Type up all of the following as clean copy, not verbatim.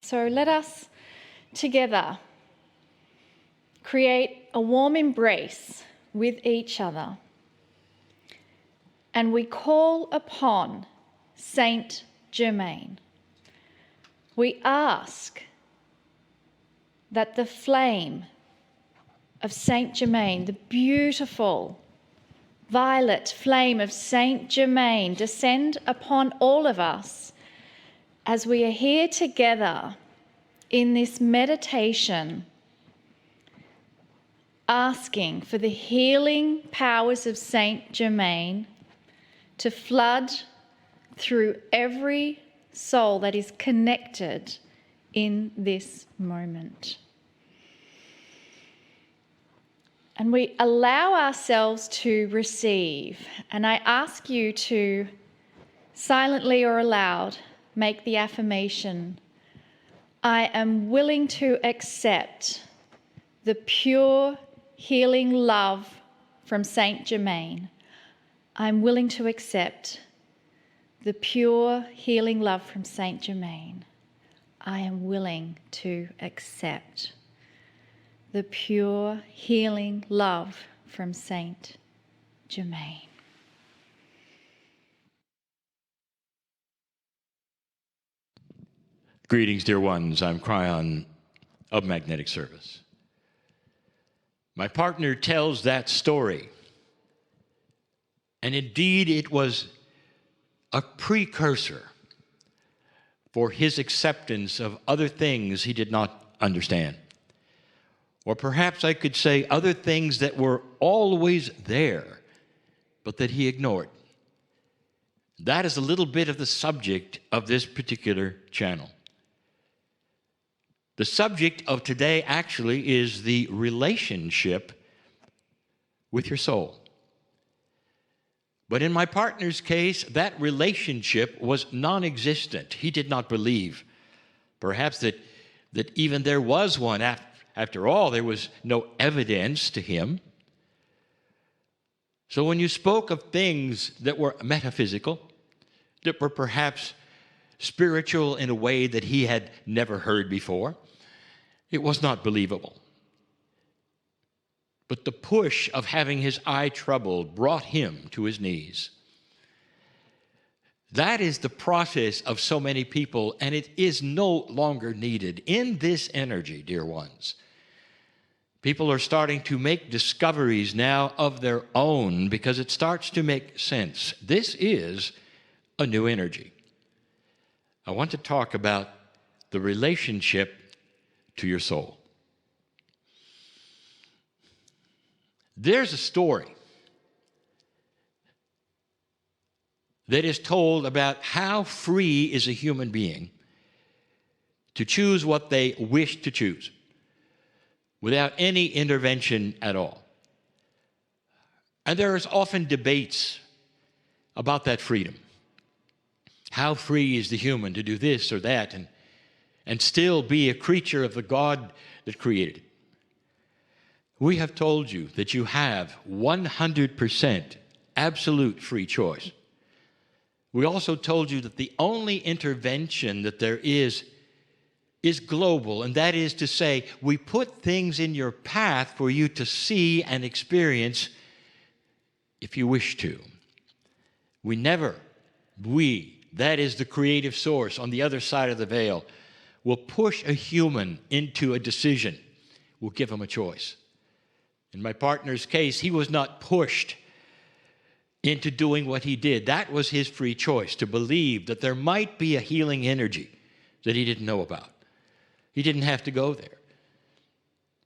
So let us together create a warm embrace with each other. And we call upon Saint Germain. We ask that the flame of Saint Germain, the beautiful violet flame of Saint Germain, descend upon all of us as we are here together in this meditation, asking for the healing powers of Saint Germain to flood through every soul that is connected in this moment. And we allow ourselves to receive. And I ask you to silently or aloud make the affirmation, I am willing to accept the pure healing love from Saint Germain. I'm willing to accept the pure healing love from Saint Germain. I am willing to accept the pure healing love from Saint Germain. Greetings, dear ones. I'm Kryon of Magnetic Service. My partner tells that story, and indeed it was a precursor for his acceptance of other things he did not understand. Or perhaps I could say other things that were always there, but that he ignored. That is a little bit of the subject of this particular channel. The subject of today actually is the relationship with your soul. But in my partner's case, that relationship was non-existent. He did not believe, perhaps, that even there was one. After all, there was no evidence to him. So when you spoke of things that were metaphysical, that were perhaps spiritual in a way that he had never heard before, it was not believable. But the push of having his eye troubled brought him to his knees. That is the process of so many people, and it is no longer needed. In this energy, dear ones, people are starting to make discoveries now of their own because it starts to make sense. This is a new energy. I want to talk about the relationship to your soul. There's a story that is told about how free is a human being to choose what they wish to choose without any intervention at all. And there is often debates about that freedom. How free is the human to do this or that and still be a creature of the God that created it? We have told you that you have 100% absolute free choice. We also told you that the only intervention that there is global, and that is to say, we put things in your path for you to see and experience if you wish to. That is the creative source on the other side of the veil, will push a human into a decision. We'll give him a choice. In my partner's case, he was not pushed into doing what he did. That was his free choice, to believe that there might be a healing energy that he didn't know about. He didn't have to go there.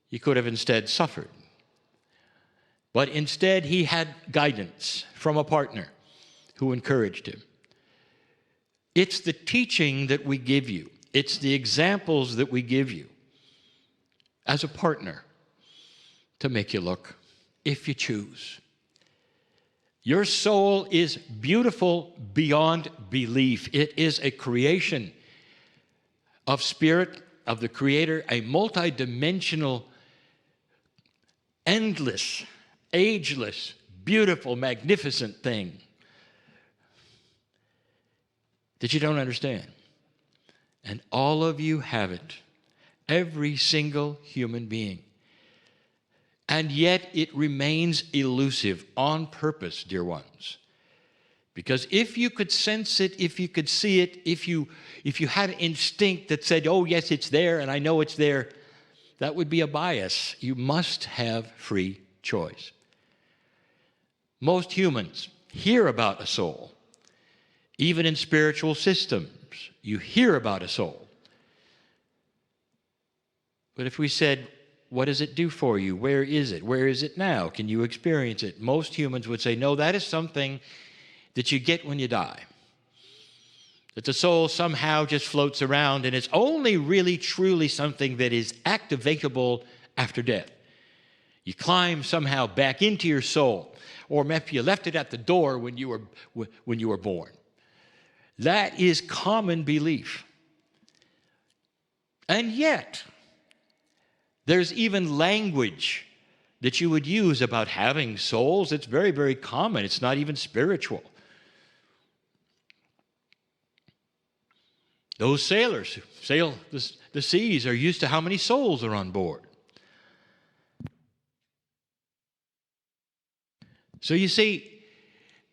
He could have instead suffered. But instead, he had guidance from a partner who encouraged him. It's the teaching that we give you. It's the examples that we give you as a partner to make you look, if you choose. Your soul is beautiful beyond belief. It is a creation of spirit, of the Creator, a multidimensional, endless, ageless, beautiful, magnificent thing that you don't understand. And all of you have it. Every single human being. And yet it remains elusive on purpose, dear ones. Because if you could sense it, if you could see it, if you had an instinct that said, oh yes, it's there and I know it's there, that would be a bias. You must have free choice. Most humans hear about a soul. Even in spiritual systems, you hear about a soul. But if we said, what does it do for you? Where is it? Where is it now? Can you experience it? Most humans would say, no, that is something that you get when you die. That the soul somehow just floats around, and it's only really truly something that is activatable after death. You climb somehow back into your soul, or maybe you left it at the door when you were born. That is common belief. And yet, there's even language that you would use about having souls. It's very, very common. It's not even spiritual. Those sailors who sail the seas are used to how many souls are on board. So you see,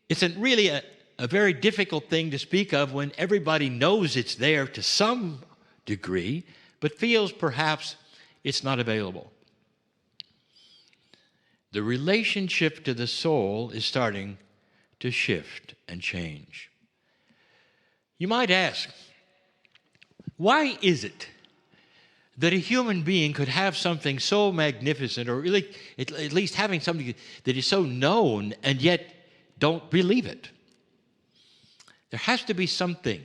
it's really a very difficult thing to speak of when everybody knows it's there to some degree, but feels perhaps it's not available. The relationship to the soul is starting to shift and change. You might ask, why is it that a human being could have something so magnificent, or really at least having something that is so known, and yet don't believe it? There has to be something,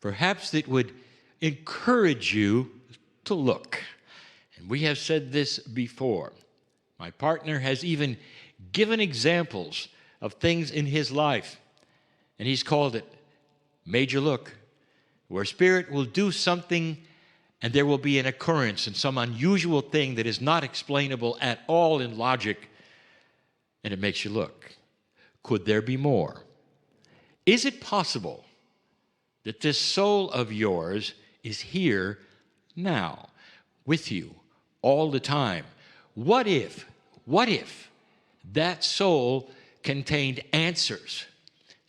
perhaps, that would encourage you to look. And we have said this before. My partner has even given examples of things in his life, and he's called it major look, where Spirit will do something and there will be an occurrence and some unusual thing that is not explainable at all in logic, and it makes you look. Could there be more? Is it possible that this soul of yours is here now with you all the time? What if that soul contained answers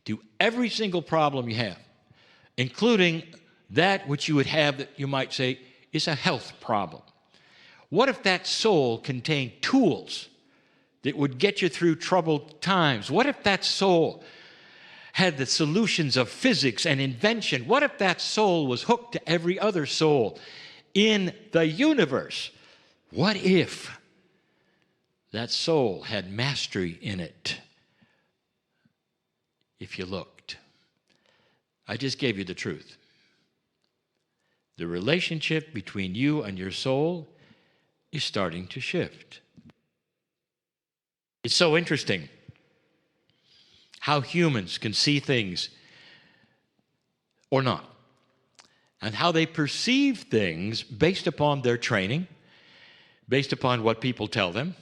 to every single problem you have, including that which you would have that you might say is a health problem? What if that soul contained tools that would get you through troubled times? What if that soul had the solutions of physics and invention? What if that soul was hooked to every other soul in the universe? What if that soul had mastery in it? If you looked. I just gave you the truth. The relationship between you and your soul is starting to shift. It's so interesting how humans can see things or not, and how they perceive things based upon their training, based upon what people tell them.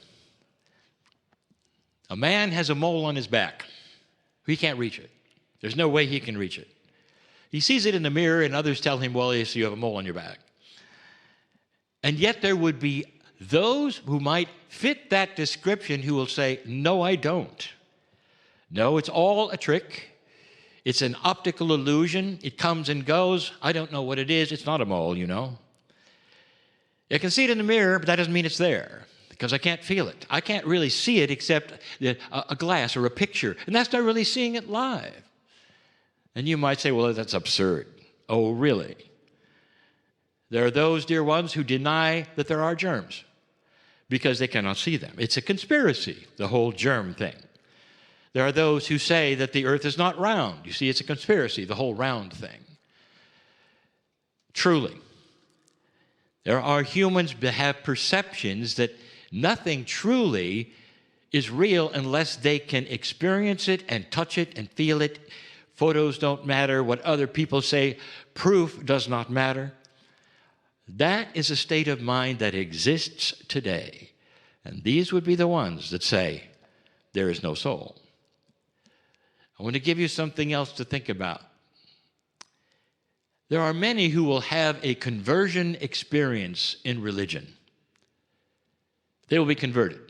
A man has a mole on his back. He can't reach it. There's no way he can reach it. He sees it in the mirror, and others tell him, well, yes, you have a mole on your back. And yet there would be those who might fit that description who will say, no, I don't. No, it's all a trick. It's an optical illusion. It comes and goes. I don't know what it is. It's not a mole, you know. I can see it in the mirror, but that doesn't mean it's there, because I can't feel it. I can't really see it except a glass or a picture, and that's not really seeing it live. And you might say, well, that's absurd. Oh, really? There are those, dear ones, who deny that there are germs because they cannot see them. It's a conspiracy, the whole germ thing. There are those who say that the earth is not round. You see, it's a conspiracy, the whole round thing. Truly, there are humans that have perceptions that nothing truly is real unless they can experience it and touch it and feel it. Photos don't matter. What other people say, proof does not matter. That is a state of mind that exists today. And these would be the ones that say, there is no soul. I want to give you something else to think about. There are many who will have a conversion experience in religion. They will be converted.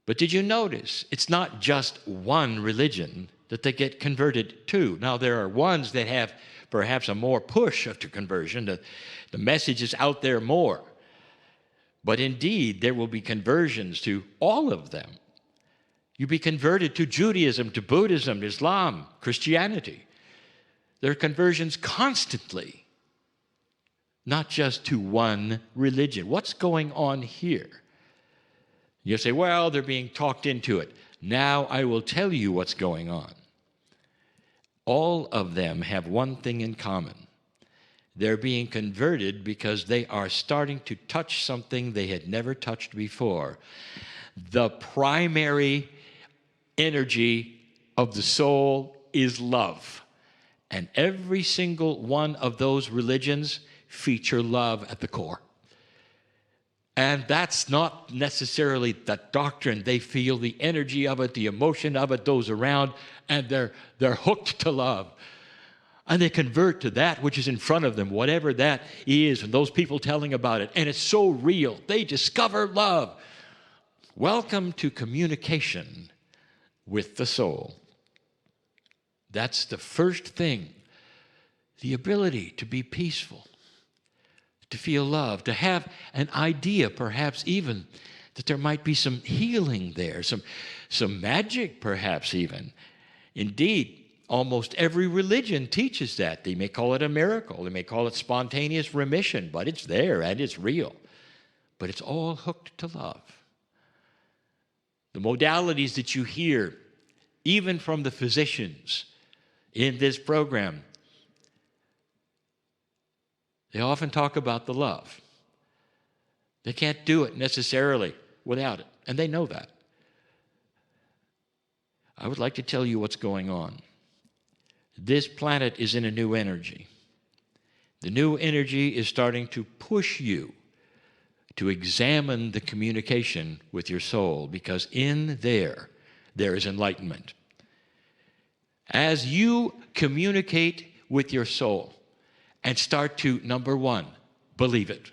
But did you notice, it's not just one religion that they get converted to. Now, there are ones that have perhaps a more push to conversion. The message is out there more. But indeed, there will be conversions to all of them. You'll be converted to Judaism, to Buddhism, Islam, Christianity. There are conversions constantly, not just to one religion. What's going on here? You say, well, they're being talked into it. Now I will tell you what's going on. All of them have one thing in common. They're being converted because they are starting to touch something they had never touched before. The primary energy of the soul is love. And every single one of those religions feature love at the core. And that's not necessarily the doctrine. They feel the energy of it, the emotion of it, those around, and they're hooked to love. And they convert to that which is in front of them, whatever that is, and those people telling about it. And it's so real. They discover love. Welcome to communication with the soul. That's the first thing. The ability to be peaceful, to feel love, to have an idea, perhaps even, that there might be some healing there, some magic perhaps even. Indeed, almost every religion teaches that. They may call it a miracle. They may call it spontaneous remission, but it's there and it's real. But it's all hooked to love. The modalities that you hear, even from the physicians in this program, they often talk about the love. They can't do it necessarily without it, and they know that. I would like to tell you what's going on. This planet is in a new energy. The new energy is starting to push you to examine the communication with your soul, because in there is enlightenment. As you communicate with your soul and start to, number one, believe it.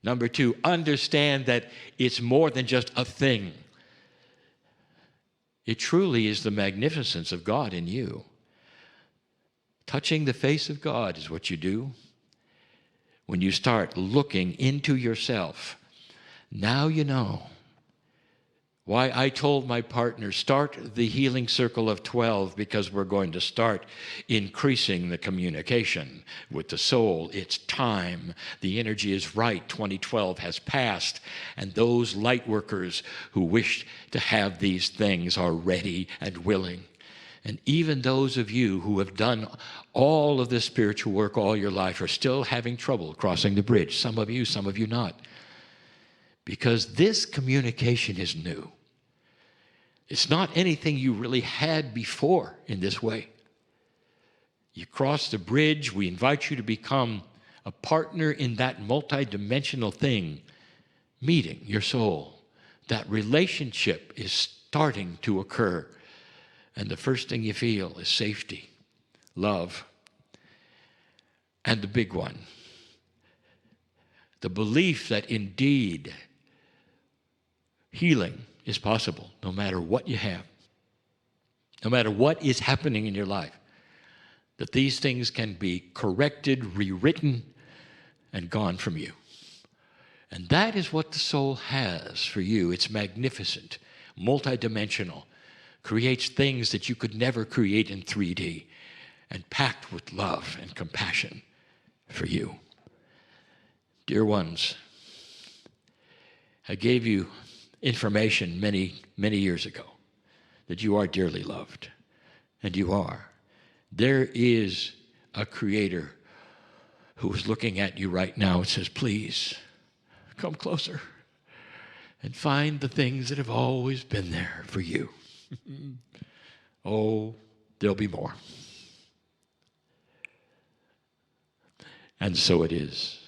Number two, understand that it's more than just a thing. It truly is the magnificence of God in you. Touching the face of God is what you do. When you start looking into yourself, now you know why I told my partner, start the healing circle of 12, because we're going to start increasing the communication with the soul. It's time. The energy is right. 2012 has passed, and those light workers who wish to have these things are ready and willing. And even those of you who have done all of this spiritual work all your life are still having trouble crossing the bridge. Some of you not. Because this communication is new. It's not anything you really had before in this way. You cross the bridge. We invite you to become a partner in that multidimensional thing, meeting your soul. That relationship is starting to occur. And the first thing you feel is safety, love, and the big one, the belief that indeed healing is possible no matter what you have, no matter what is happening in your life, that these things can be corrected, rewritten, and gone from you. And that is what the soul has for you. It's magnificent, multidimensional, creates things that you could never create in 3D, and packed with love and compassion for you. Dear ones, I gave you information many, many years ago that you are dearly loved, and you are. There is a Creator who is looking at you right now and says, please, come closer and find the things that have always been there for you. Oh, there'll be more. And so it is.